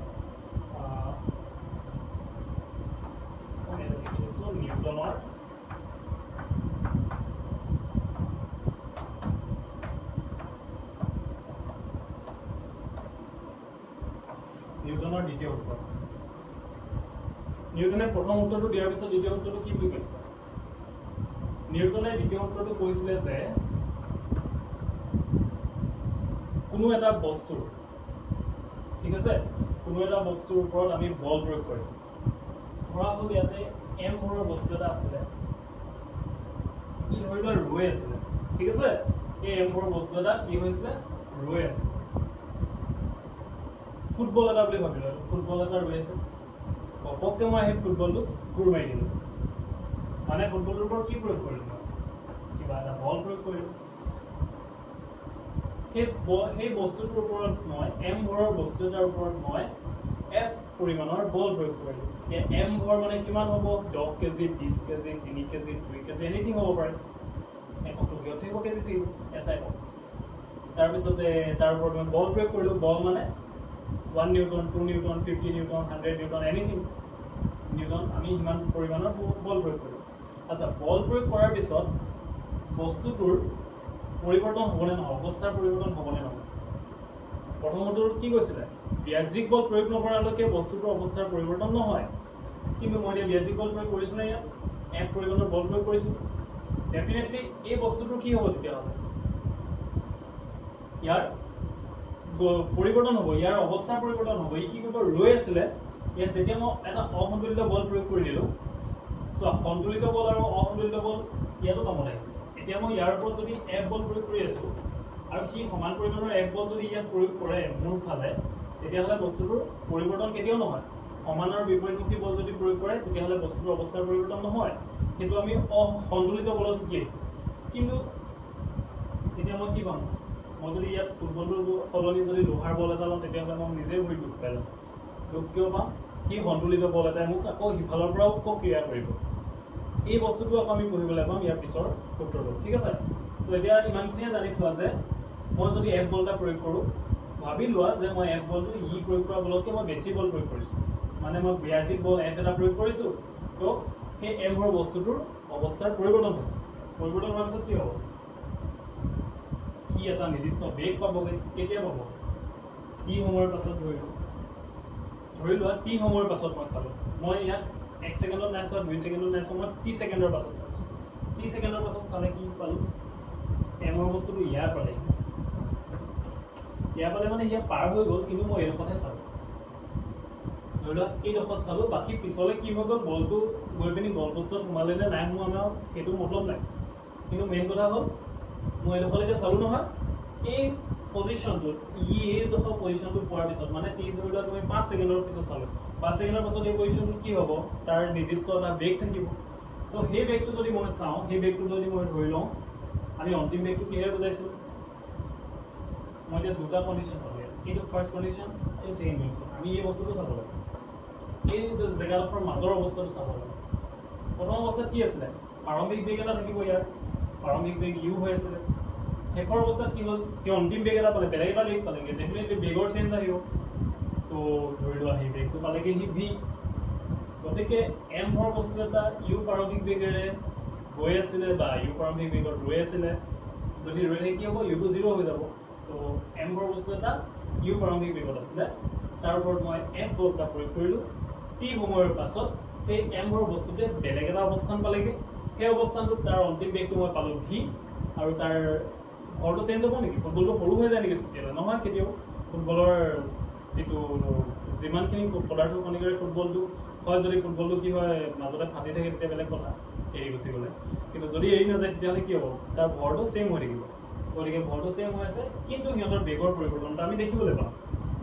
নিউটনৰ দ্বিতীয় সূত্ৰ নিউটনে প্ৰথম সূত্ৰটো দিয়াৰ পিছত দ্বিতীয় সূত্ৰটো কি বুলি কৈছিলে নিউটনে দ্বিতীয় সূত্ৰটো কৈছিলে যে কোনো এটা বস্তু ঠিক আছে কোনো এটা বস্তুৰ ওপৰত আমি বল প্ৰয়োগ কৰিম ধৰা হ'ল ইয়াতে এম ভৰৰ বস্তু এটা আছিলে ই ধৰি লোৱা ৰৈ আছিলে ঠিক আছে এই এম ভৰৰ বস্তু এটা কি হৈছিলে ৰৈ আছিলে ফুটবল এটা বুলি ভাবিলো ফুটবল এটা ৰৈ আছে ঘপককৈ মই সেই ফুটবলটো গোৰ মাৰি দিলোঁ মানে ফুটবলটোৰ ওপৰত কি প্ৰয়োগ কৰিলোঁ মই কিবা এটা বল প্ৰয়োগ কৰিলোঁ সেই বস্তুটোৰ ওপৰত মই এম ভৰৰ বস্তু এটাৰ ওপৰত মই এফ পৰিমাণৰ বল প্ৰয়োগ কৰিলোঁ এম ভৰ মানে কিমান হ'ব 10 KG 20 KG 3 KG 2 KG anything হ'ব পাৰে এককটো কিয় থাকিব কেজি থাকিব এছআই হ'ব তাৰপিছতে তাৰ ওপৰত মই বল প্ৰয়োগ কৰিলোঁ বল মানে 1 Newton 2 Newton 50 Newton 100 Newton anything Newton আমি সিমান পৰিমাণৰ বল প্ৰয়োগ কৰিলোঁ আচ্ছা বল প্ৰয়োগ কৰাৰ পিছত বস্তুটোৰ পৰিৱৰ্তন হ'বনে নহয় অৱস্থাৰ পৰিৱৰ্তন হ'বনে নহয় প্ৰথমটো কি কৈছিলে ব্যাজিক বল প্ৰয়োগ নকৰালৈকে বস্তুটোৰ অৱস্থাৰ পৰিৱৰ্তন নহয় কিন্তু মই এতিয়া ব্যাজিক বল প্ৰয়োগ কৰিছোঁ নে ইয়াত এফ পৰিমাণৰ বল প্ৰয়োগ কৰিছোঁ ডেফিনেটলি এই বস্তুটোৰ কি হ'ব তেতিয়াহ'লে ইয়াৰ পৰিৱৰ্তন হ'ব ইয়াৰ অৱস্থাৰ পৰিৱৰ্তন হ'ব ই কি কৰিব ৰৈ আছিলে ইয়াত যেতিয়া মই এটা অসন্তুলিত বল প্ৰয়োগ কৰি দিলোঁ চ' সন্তুলিত বল আৰু অসন্তুলিত বল ইয়াতো কামত আহিছে এতিয়া মই ইয়াৰ ওপৰত যদি এফ বল প্ৰয়োগ কৰি আছোঁ আৰু সি সমান পৰিমাণৰ এফ বল যদি ইয়াত প্ৰয়োগ কৰে মোৰ ফালে তেতিয়াহ'লে বস্তুটোৰ পৰিৱৰ্তন কেতিয়াও নহয় সমানৰ বিপৰীতমুখী বল যদি প্ৰয়োগ কৰে তেতিয়াহ'লে বস্তুটোৰ অৱস্থাৰ পৰিৱৰ্তন নহয় কিন্তু আমি অসন্তুলিত বলত শিকি আহিছোঁ কিন্তু এতিয়া মই কি পাম মই যদি ইয়াত ফুটবলটোৰ সলনি যদি লোহাৰ বল এটা লওঁ তেতিয়াহ'লে মই নিজে ভৰি দুখ পাই যাম দুখ কিয় পাম সি সন্তুলিত বল এটাই মোক আকৌ সিফালৰ পৰাও আকৌ ক্ৰিয়া কৰিব এই বস্তুটো আকৌ আমি পঢ়িবলৈ পাম ইয়াৰ পিছৰ সূত্ৰটো ঠিক আছে তো এতিয়া ইমানখিনিয়ে জানি থোৱা যে মই যদি এফ বল এটা প্ৰয়োগ কৰোঁ ভাবি লোৱা যে মই এফ বলটো ই প্ৰয়োগ কৰা বলতকৈ মই বেছি বল প্ৰয়োগ কৰিছোঁ মানে মই ব্যাজিক বল এফ এটা প্ৰয়োগ কৰিছোঁ তো সেই এম ভৰ বস্তুটোৰ অৱস্থাৰ পৰিৱৰ্তন হৈছে পৰিৱৰ্তন হোৱাৰ পিছত কি হ'ব সি এটা নিৰ্দিষ্ট বেগ পাবগৈ কেতিয়া পাব টি সময়ৰ পাছত ধৰি লোৱা টি সময়ৰ পাছত মই চালোঁ মই ইয়াত 1 ছেকেণ্ডত নাই চোৱা 2 ছেকেণ্ডত নাই চোৱা মই টি ছেকেণ্ডৰ পাছত চাইছোঁ টি ছেকেণ্ডৰ পাছত চালে কি পালোঁ এমৰ বস্তুটো ইয়াৰ পালে মানে ইয়াৰ পাৰ হৈ গ'ল কিন্তু মই এইডোখৰতহে চালোঁ ধৰি লোৱা এইডোখৰত চালোঁ বাকী পিছলৈ কি হৈ গ'ল বলটো গৈ পিনি গলপোষ্টত সোমালে নে নাই সোমোৱা আমাৰ সেইটো মতলব নাই কিন্তু মেইন কথা হ'ল মই এইডোখৰলৈকে চালোঁ নহয় এই পজিশ্যনটোত এইডোখৰ পজিশ্যনটো পোৱাৰ পিছত মানে টি ধৰি লোৱা তুমি 5 ছেকেণ্ডৰ পিছত চালোঁ 5 ছেকেণ্ডৰ পাছত এই পজিশ্যনটো কি হ'ব তাৰ নিৰ্দিষ্ট এটা বেগ থাকিব তো সেই বেগটো যদি মই চাওঁ সেই বেগটো যদি মই ধৰি লওঁ আমি অন্তিম বেগটো কিহেৰে বুজাইছিলোঁ মই এতিয়া দুটা কণ্ডিশ্যন পালোঁ এইটো ফাৰ্ষ্ট কণ্ডিশ্যন এই ছেকেণ্ড কণ্ডিশ্যন আমি এই বস্তুটো চাব লাগে এই জেগাডোখৰ মাজৰ অৱস্থাটো চাব লাগে প্ৰথম অৱস্থাত কি আছিলে প্ৰাৰম্ভিক বেগ এটা থাকিব ইয়াৰ প্ৰাৰম্ভিক বেগ ইউ হৈ আছিলে শেষৰ অৱস্থাত কি হ'ল সেই অন্তিম বেগ এটা পালে বেলেগ এটা বেগ পালেগৈ ডেফিনেটলি বেগৰ চেঞ্জ আহিব তো ধৰি লোৱা সেই বেগটো পালেগৈ সি ভি গতিকে এম ভৰ বস্তু এটা ইউ প্ৰাৰম্ভিক বেগেৰে গৈ আছিলে বা ইউ প্ৰাৰম্ভিক বেগত ৰৈ আছিলে যদি ৰৈ থাকে কি হ'ব ইউটো 0 হৈ যাব চ' এম ভৰ বস্তু এটা ইউ প্ৰাৰম্ভিক বেগত আছিলে তাৰ ওপৰত মই এফ বল এটা প্ৰয়োগ কৰিলোঁ টি সময়ৰ পাছত সেই এম ভৰ বস্তুটোৱে বেলেগ এটা অৱস্থান পালেগৈ সেই অৱস্থানটোত তাৰ অন্তিম বেগটো মই পালোঁ ভি আৰু তাৰ ঘৰটো চেঞ্জ হ'ব নেকি ফুটবলটো সৰু হৈ যায় নেকি চুটিয়ালে নহয় কেতিয়াও ফুটবলৰ যিটো যিমানখিনি পদাৰ্থ কণিকাৰে ফুটবলটো হয় যদি ফুটবলটো কি হয় মাজতে ফাটি থাকে তেতিয়া বেলেগ কথা এৰি গুচি গ'লে কিন্তু যদি এৰি নাযায় তেতিয়াহ'লে কি হ'ব তাৰ ভৰটো ছেইম হৈ থাকিব গতিকে ভৰটো ছেইম হৈ আছে কিন্তু সিহঁতৰ বেগৰ পৰিৱৰ্তনটো আমি দেখিবলৈ পাওঁ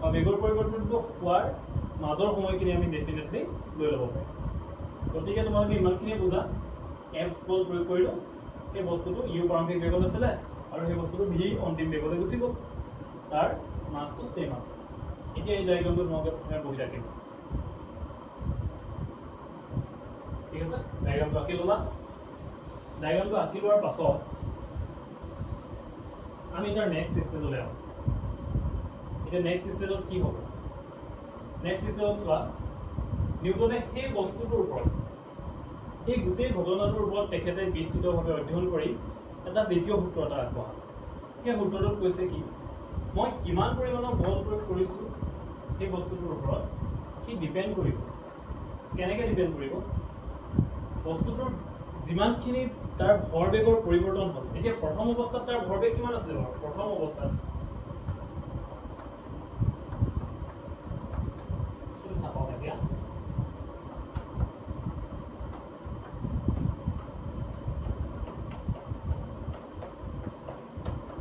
আৰু বেগৰ পৰিৱৰ্তনটো হোৱাৰ মাজৰ সময়খিনি আমি ডেফিনেটলি লৈ ল'ব পাৰিম গতিকে তোমালোকে ইমানখিনিয়ে বুজা এফ বল প্ৰয়োগ কৰিলোঁ সেই বস্তুটো ইউ প্ৰাৰম্ভিক বেগত আছিলে আৰু সেই বস্তুটো ভি অন্তিম বেগলৈ গুচি গ'ল তাৰ মাছটো ছেইম আছে এতিয়া এই ডায়েগ্ৰামটো তোমালোকে বহি থাকিব ঠিক আছে ডায়েগ্ৰামটো আঁকি ল'লা ডায়েগ্ৰামটো আঁকি লোৱাৰ পাছত আমি তাৰ নেক্সট ষ্টেজলৈ আহোঁ এতিয়া নেক্সট ষ্টেজত কি হ'ব নেক্সট ষ্টেজত চোৱা নিউটনে সেই বস্তুটোৰ ওপৰত এই গোটেই ঘটনাটোৰ ওপৰত তেখেতে বিস্তৃতভাৱে অধ্যয়ন কৰি এটা দ্বিতীয় সূত্ৰ এটা আগবঢ়ায় সেই সূত্ৰটোত কৈছে কি মই কিমান পৰিমাণৰ বল প্ৰয়োগ কৰিছোঁ সেই বস্তুটোৰ ওপৰত সি ডিপেণ্ড কৰিব কেনেকৈ ডিপেণ্ড কৰিব বস্তুটোৰ যিমানখিনি তাৰ ভৰবেগৰ পৰিৱৰ্তন হ'ল এতিয়া প্ৰথম অৱস্থাত তাৰ ভৰবেগ কিমান আছিলে বাৰু প্ৰথম অৱস্থাত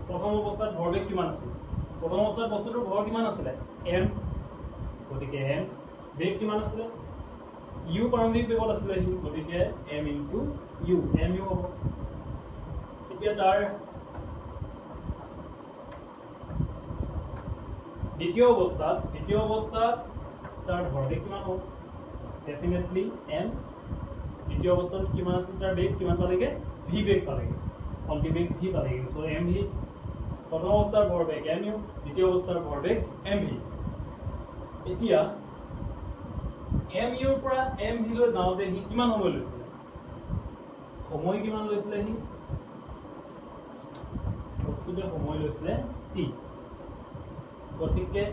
প্ৰথম অৱস্থাত ভৰবেগ কিমান আছিল প্ৰথম অৱস্থাত বস্তুটোৰ ভৰ কিমান আছিলে এম গতিকে m বেগ কিমান আছিল u প্ৰাৰম্ভিক বেগত আছিল হি গতিকে m * u mu হ'ব এতিয়া তাৰ দ্বিতীয় অৱস্থাত তাৰ ভৰবেগ কিমান হ'ব ডেফিনেটলি m দ্বিতীয় অৱস্থাত কিমান আছিল তাৰ বেগ কিমান পালেগে v বেগ পালেগে অন্তিম বেগ v পালেগে সো mv প্ৰথম অৱস্থাৰ ভৰবেগ mu দ্বিতীয় অৱস্থাৰ ভৰবেগ mv এতিয়া mu ৰ পৰা mv লৈ যাওঁতে হি কিমান সময় লৈছিল সময় কিমান লৈছিল হি বস্তুটো সময় লৈছিল t গতিকে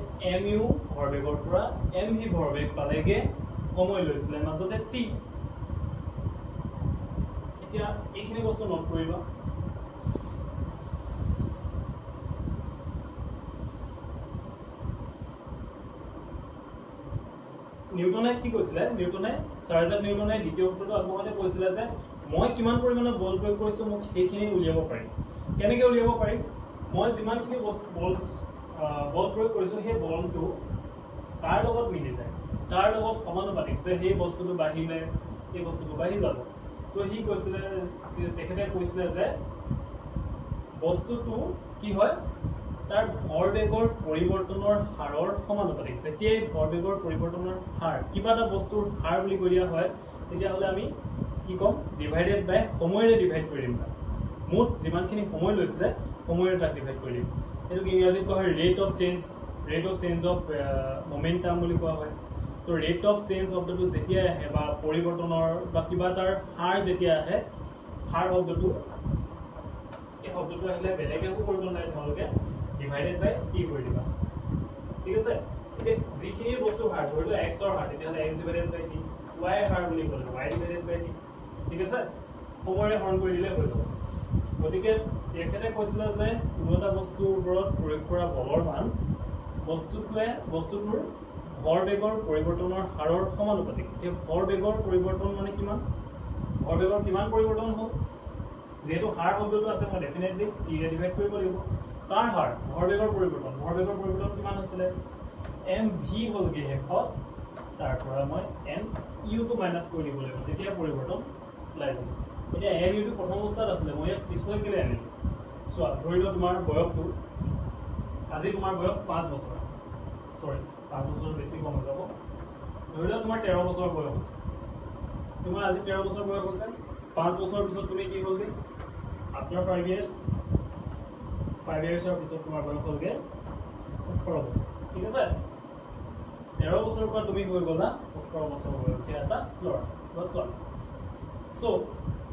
mu ভৰবেগৰ পৰা mv ভৰবেগ পালেগে সময় লৈছিল মাজতে t এতিয়া এইখিনি বস্তু নোট কৰিবা নিউটনে কি কৈছিল নিউটনে চাৰ আইজাক নিউটনে দ্বিতীয় সূত্ৰটো আগবঢ়াওঁতে কৈছিল যে মই কিমান পৰিমাণৰ বল প্ৰয়োগ কৰিছো মোক সেইখিনি উলিয়াব পাৰিম কেনেকৈ উলিয়াব পাৰিম মই যিমানখিনি বল প্ৰয়োগ কৰিছো সেই বলটো তাৰ লগত মিলি যায় তাৰ লগত সমানুপাতিক যে সেই বস্তুটো বাঢ়িলে এই বস্তুটো বাঢ়ি যাব তো হি কৈছিল তেখেতে কৈছিল যে বস্তুটো কি হয় তাৰ ভৰবেগৰ পৰিৱৰ্তনৰ হাৰৰ সমানুপাতিক যেতিয়াই ভৰবেগৰ পৰিৱৰ্তনৰ হাৰ কিবা এটা বস্তুৰ হাৰ বুলি কৈ দিয়া হয় তেতিয়াহ'লে আমি কি কম ডিভাইডেড বাই সময়ৰে ডিভাইড কৰি দিম মুঠ যিমানখিনি সময় লৈছিলে সময়ৰে তাক ডিভাইড কৰি দিম এইটো ইংৰাজীত কোৱা হয় rate of change of momentum বুলি কোৱা হয় তো ৰেট অফ চেঞ্জ শব্দটো যেতিয়া আহে বা পৰিৱৰ্তনৰ বা কিবা এটাৰ হাৰ যেতিয়া আহে হাৰ শব্দটো এই শব্দটো আহিলে বেলেগ একো কৰিব নাই তোমালোকে ডিভাইডেড বাই t কৰি দিবা ঠিক আছে এতিয়া যিখিনি বস্তু হাৰ ধৰিলো x ৰ হাৰ তেতিয়াহ'লে x ডিভাইডেড বাই t y ৰ হাৰ বুলি ক'লে y ডিভাইডেড বাই t ঠিক আছে সময়ৰে হৰণ কৰি দিলে হৈ যাব গতিকে তেখেতে কৈছিল যে কোনো এটা বস্তুৰ ওপৰত প্ৰয়োগ কৰা বলৰ মান বস্তুটোৰ ভৰবেগৰ পৰিৱৰ্তনৰ হাৰৰ সমানুপাতিক এই ভৰবেগৰ পৰিৱৰ্তন মানে কিমান ভৰবেগৰ কিমান পৰিৱৰ্তন হ'ল যেহেতু হাৰ শব্দটো আছে মই ডেফিনেটলি t ৰে ডিভাইড কৰিব লাগিব তাৰ হাৰ ভৰবেগৰ পৰিৱৰ্তন কিমান হৈছিলে mv হ'লগে শেষত তাৰ পৰা মই mu টো মাইনাছ কৰি দিব লাগিব তেতিয়া পৰিৱৰ্তন ওলাই যাব এতিয়া mu টো প্ৰথম অৱস্থাত আছিলে মই ইয়াত পিছলৈ কেলে আনিলো চোৱা ধৰি লও তোমাৰ বয়সটো আজি তোমাৰ বয়স 5 বছৰ সৰি 5 বছৰ বেছি কম হৈ যাব ধৰি লও তোমাৰ 13 বছৰ বয়স হৈছে তোমাৰ আজি 13 বছৰ বয়স হৈছে 5 বছৰ পিছত তুমি কি হ'লগে after 5 years ৰ পিছত তোমাৰ বয়স হ'লগে 18 বছৰ ঠিক আছে 13 বছৰৰ পৰা তুমি হৈ গলা 18 বছৰ বয়সীয়া এটা ল'ৰা বা ছোৱালী সো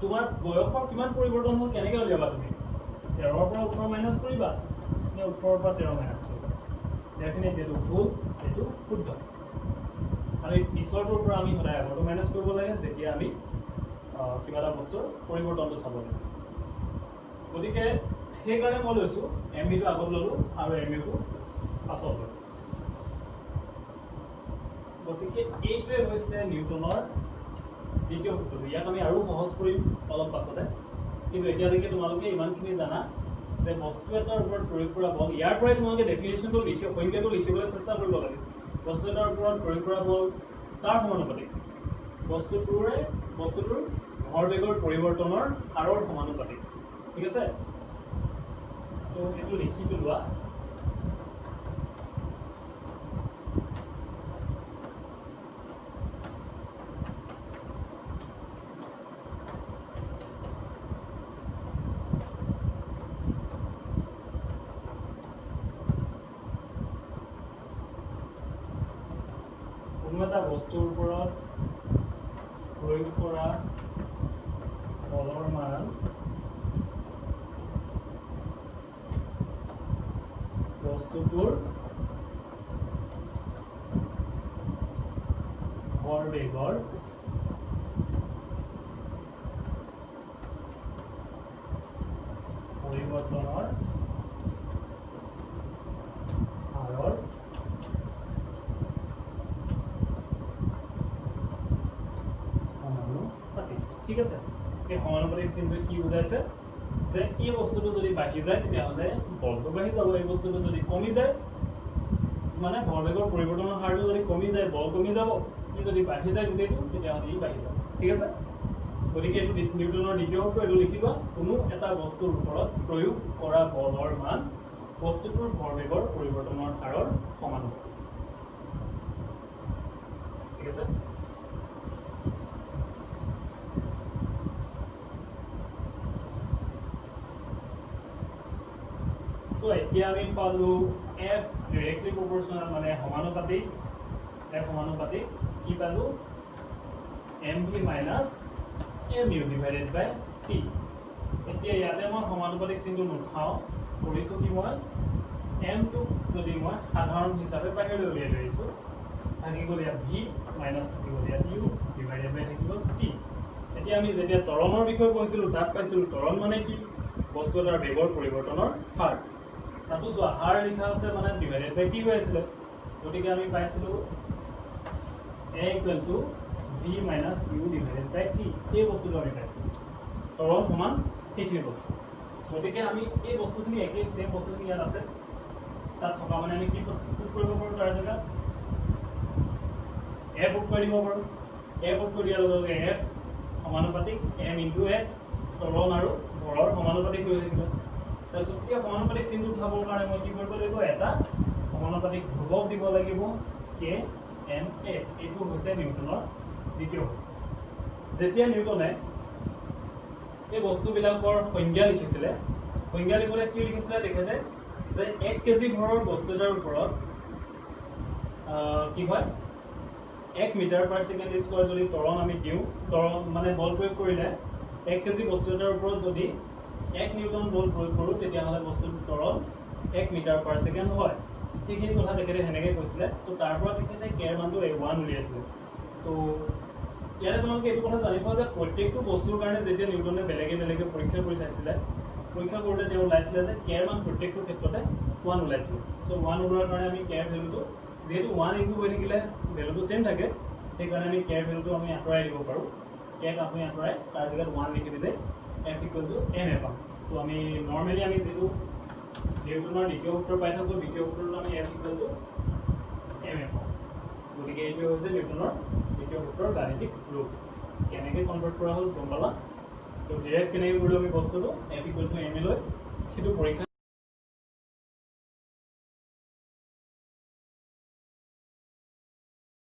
তোমাৰ বয়সৰ কিমান পৰিৱৰ্তন হ'ল কেনেকৈ উলিয়াবা তুমি 13 ৰ পৰা 18 মাইনাছ কৰিবা নে 18 ৰ পৰা 13 মাইনাছ কৰিবা ডেফিনেটলি এইটো ভুল এইটো শুদ্ধ আমি পিছৰটোৰ পৰা আমি সদায় আগৰটো মাইনাছ কৰিব লাগে যেতিয়া আমি কিবা এটা বস্তুৰ পৰিৱৰ্তনটো চাব লাগে গতিকে সেইকাৰণে মই লৈছো mv টো আগত ললো আৰু mu টো পাছত ললো গতিকে এইটোৱে হৈছে নিউটনৰ দ্বিতীয় সূত্ৰ ইয়াক আমি আৰু সহজ কৰিম অলপ পাছতে কিন্তু এতিয়ালৈকে তোমালোকে ইমানখিনি জানা যে বস্তু এটাৰ ওপৰত প্ৰয়োগ কৰা বল ইয়াৰ পৰাই তোমালোকে ডেফিনেশ্যনটো সংজ্ঞাটো লিখিবলৈ চেষ্টা কৰিব লাগে বস্তু এটাৰ ওপৰত প্ৰয়োগ কৰা বল তাৰ সমানুপাতিক বস্তুটোৰ ভৰবেগৰ পৰিৱৰ্তনৰ হাৰৰ সমানুপাতিক ঠিক আছে তো এইটো লিখি পেলোৱা কোনো এটা বস্তুৰ ওপৰত প্ৰয়োগ কৰা বলৰ মান বস্তুটোৰ ভৰবেগৰ পৰিৱৰ্তনৰ হাৰৰ সমানুপাতিক ঠিক আছে এই সমানুপাতিক চিহ্নটো কি বুজাইছে যে এই বস্তুটো যদি বাঢ়ি যায় তেতিয়াহ'লে বলটো বাঢ়ি যাব এই বস্তুটো যদি কমি যায় মানে ভৰবেগৰ পৰিৱৰ্তনৰ হাৰটো যদি কমি যায় বল কমি যাব ই যদি বাঢ়ি যায় গোটেইটো তেতিয়াহ'লে ই বাঢ়ি যাব ঠিক আছে গতিকে এইটো নিউটনৰ দ্বিতীয় সূত্ৰ এইটো লিখিবা কোনো এটা বস্তুৰ ওপৰত প্ৰয়োগ কৰা বলৰ মান বস্তুটোৰ ভৰবেগৰ পৰিৱৰ্তনৰ হাৰৰ সমান হ'ব ঠিক আছে So এতিয়া আমি পালো f directly proportional মানে সমানুপাতিক f সমানুপাতিক কি পালো mv minus mu divided by t এতিয়া ইয়াতে মই সমানুপাতিক চিহ্নটো নুঠাও কৰিছো কি মই m টো যদি মই সাধাৰণ হিচাপে বাহিৰলৈ উলিয়াই লৈছো থাকি গ'ল ইয়াত v minus থাকি গ'ল ইয়াত u divided by থাকি গ'ল t এতিয়া আমি যেতিয়া ত্বৰণৰ বিষয়ে পঢ়িছিলো তাত পাইছিলো ত্বৰণ মানে কি বস্তু এটাৰ বেগৰ পৰিৱৰ্তনৰ হাৰ তাতো যোৱা হাৰ লিখা আছে মানে ডিভাইডেড বাই টি হৈ আছিলে গতিকে আমি পাইছিলো a equal to v minus u divided by t এই বস্তুটো আমি পাইছিলো ত্বৰণ সমান এইখিনি বস্তু গতিকে আমি এই বস্তুখিনি একেই সেম বস্তুখিনি ইয়াত আছে তাত থকা মানে আমি কি পুট কৰিব পাৰোঁ তাৰ জেগাত a পুট কৰি দিব পাৰোঁ a পুট কৰি দিয়াৰ লগে লগে f সমানুপাতিক m into a ত্বৰণ আৰু ভৰৰ সমানুপাতিক হৈ থাকিব তাৰপিছত এই সমানুপাতিক চিহ্নটো উঠাবৰ কাৰণে মই কি কৰিব লাগিব এটা সমানুপাতিক ধ্ৰুৱক দিব লাগিব k m a এইটো হৈছে নিউটনৰ দ্বিতীয় যেতিয়া নিউটনে এই বস্তুবিলাকৰ সংজ্ঞা লিখিছিলে সংজ্ঞা লিখোতে কি লিখিছিলে তেখেতে যে 1 কেজি ভৰৰ বস্তু এটাৰ ওপৰত কি হয় 1 মিটাৰ পাৰ ছেকেণ্ড স্কয়াৰ যদি ত্বৰণ আমি দিওঁ ত্বৰণ মানে বল প্ৰয়োগ কৰিলে 1 কেজি বস্তু এটাৰ ওপৰত যদি 1 নিউটন বল প্ৰয়োগ কৰোঁ তেতিয়াহ'লে বস্তুটোৰ ত্বৰণ 1 মিটাৰ পাৰ ছেকেণ্ড হয় সেইখিনি কথা তেখেতে সেনেকৈ কৈছিলে তো তাৰ পৰা তেখেতে কেৰ মানটো 1 উলিয়াইছিলে তো ইয়াতে তোমালোকে এইটো কথা জানিব যে প্ৰত্যেকটো বস্তুৰ কাৰণে যেতিয়া নিউটনে বেলেগে বেলেগে পৰীক্ষা কৰি চাইছিলে পৰীক্ষা কৰোঁতে তেওঁ ওলাইছিলে যে কেৰ মান প্ৰত্যেকটো ক্ষেত্ৰতে 1 ওলাইছিলে চ' 1 ওলোৱাৰ কাৰণে আমি কেৰ ভেলুটো যেহেতু 1 ইনটু হৈ থাকিলে ভেলুটো সেম থাকে সেইকাৰণে আমি কেৰ ভেলুটো আমি আঁতৰাই দিব পাৰোঁ কেক আপুনি আঁতৰাই তাৰ জেগাত 1 লিখি দিলে f equal to m পাম চ' আমি নৰ্মেলি আমি যিটো নিউটনৰ দ্বিতীয় সূত্ৰ পাই থাকোঁ দ্বিতীয় সূত্ৰটো আমি f equal to m পাম গতিকে এইটো হৈছে নিউটনৰ দ্বিতীয় সূত্ৰৰ গাণিতিক ৰূপ কেনেকৈ কনভাৰ্ট কৰা হ'ল গম পালা তো ডিৰাইভ কেনেকৈ কৰিলোঁ আমি বস্তুটো f equal to m লৈ সেইটো পৰীক্ষা